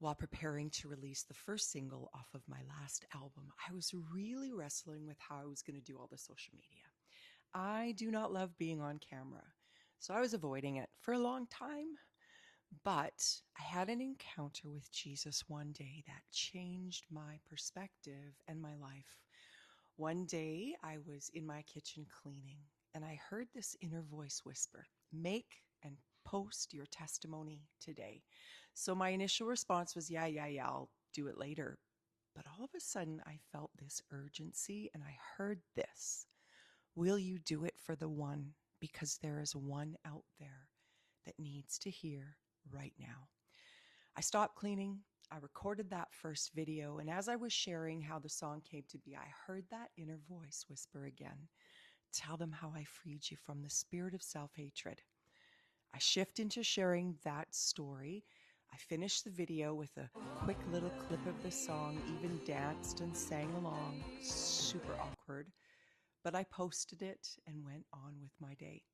While preparing to release the first single off of my last album, I was really wrestling with how I was going to do all the social media. I do not love being on camera, so I was avoiding it for a long time. But I had an encounter with Jesus one day that changed my perspective and my life. One day I was in my kitchen cleaning, and I heard this inner voice whisper, "Make and post your testimony today." So my initial response was, yeah, I'll do it later. But all of a sudden I felt this urgency, and I heard this: will you do it for the one? Because there is one out there that needs to hear right now. I stopped cleaning. I recorded that first video, and as I was sharing how the song came to be, I heard that inner voice whisper again, "Tell them how I freed you from the spirit of self-hatred." I shift into sharing that story. I finished the video with a quick little clip of the song, even danced and sang along. Super awkward. But I posted it and went on with my day.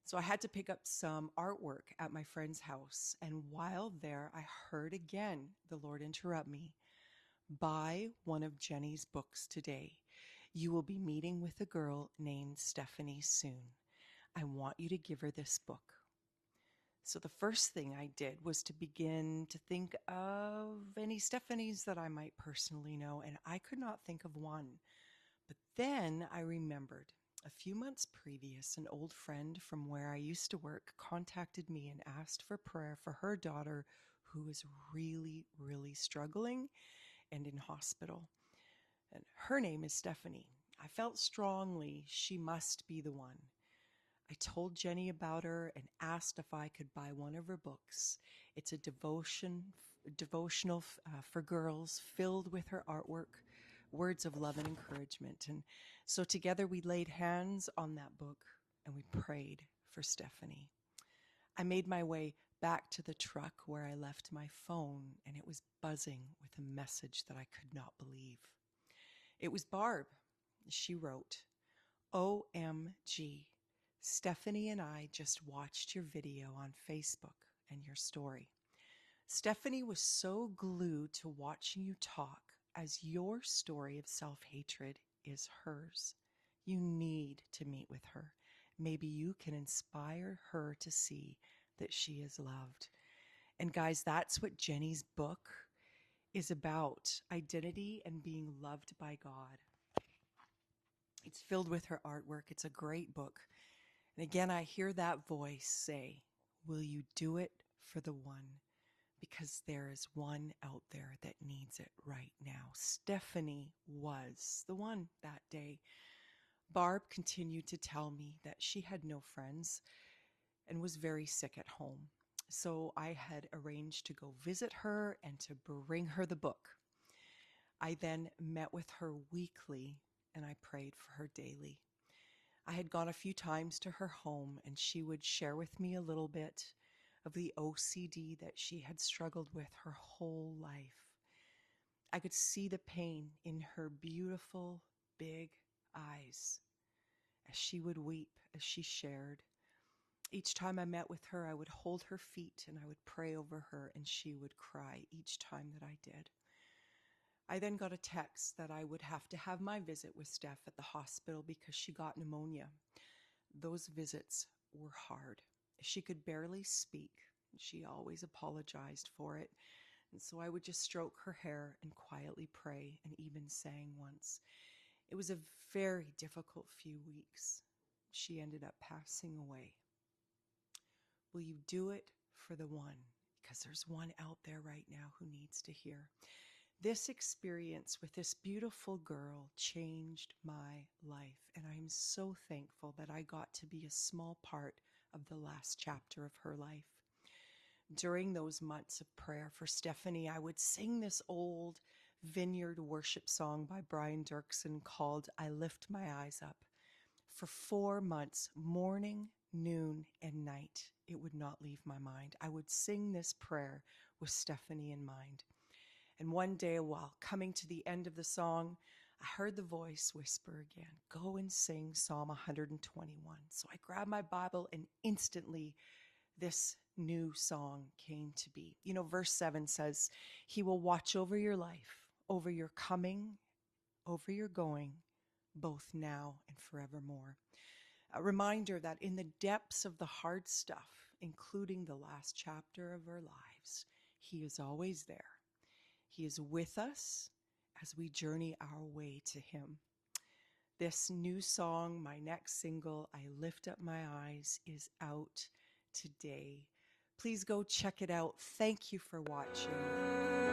So I had to pick up some artwork at my friend's house. And while there, I heard again the Lord interrupt me. "Buy one of Jenny's books today. You will be meeting with a girl named Stephanie soon. I want you to give her this book." So the first thing I did was to begin to think of any Stephanies that I might personally know, and I could not think of one. But then I remembered a few months previous, an old friend from where I used to work contacted me and asked for prayer for her daughter, who was really, really struggling and in hospital. And her name is Stephanie. I felt strongly she must be the one. I told Jenny about her and asked if I could buy one of her books. It's a devotional for girls, filled with her artwork, words of love and encouragement. And so together we laid hands on that book and we prayed for Stephanie. I made my way back to the truck where I left my phone, and it was buzzing with a message that I could not believe. It was Barb. She wrote, "OMG. Stephanie and I just watched your video on Facebook and your story. Stephanie was so glued to watching you talk, as your story of self-hatred is hers. You need to meet with her. Maybe you can inspire her to see that she is loved." And guys, that's what Jenny's book is about: identity and being loved by God. It's filled with her artwork. It's a great book. And again, I hear that voice say, "Will you do it for the one? Because there is one out there that needs it right now." Stephanie was the one that day. Barb continued to tell me that she had no friends and was very sick at home. So I had arranged to go visit her and to bring her the book. I then met with her weekly and I prayed for her daily. I had gone a few times to her home, and she would share with me a little bit of the OCD that she had struggled with her whole life. I could see the pain in her beautiful, big eyes as she would weep as she shared. Each time I met with her, I would hold her feet and I would pray over her, and she would cry each time that I did. I then got a text that I would have to have my visit with Steph at the hospital because she got pneumonia. Those visits were hard. She could barely speak. She always apologized for it. And so I would just stroke her hair and quietly pray, and even sang once. It was a very difficult few weeks. She ended up passing away. Will you do it for the one? Because there's one out there right now who needs to hear. This experience with this beautiful girl changed my life, and I'm so thankful that I got to be a small part of the last chapter of her life. During those months of prayer for Stephanie, I would sing this old vineyard worship song by Brian Dirksen called "I Lift My Eyes Up." For 4 months, morning, noon, and night, it would not leave my mind. I would sing this prayer with Stephanie in mind. And one day, while coming to the end of the song, I heard the voice whisper again, "Go and sing Psalm 121. So I grabbed my Bible, and instantly this new song came to be. You know, verse 7 says, He will watch over your life, over your coming, over your going, both now and forevermore. A reminder that in the depths of the hard stuff, including the last chapter of our lives, He is always there. He is with us as we journey our way to Him. This new song, my next single, I Lift Up My Eyes, is out today. Please go check it out. Thank you for watching.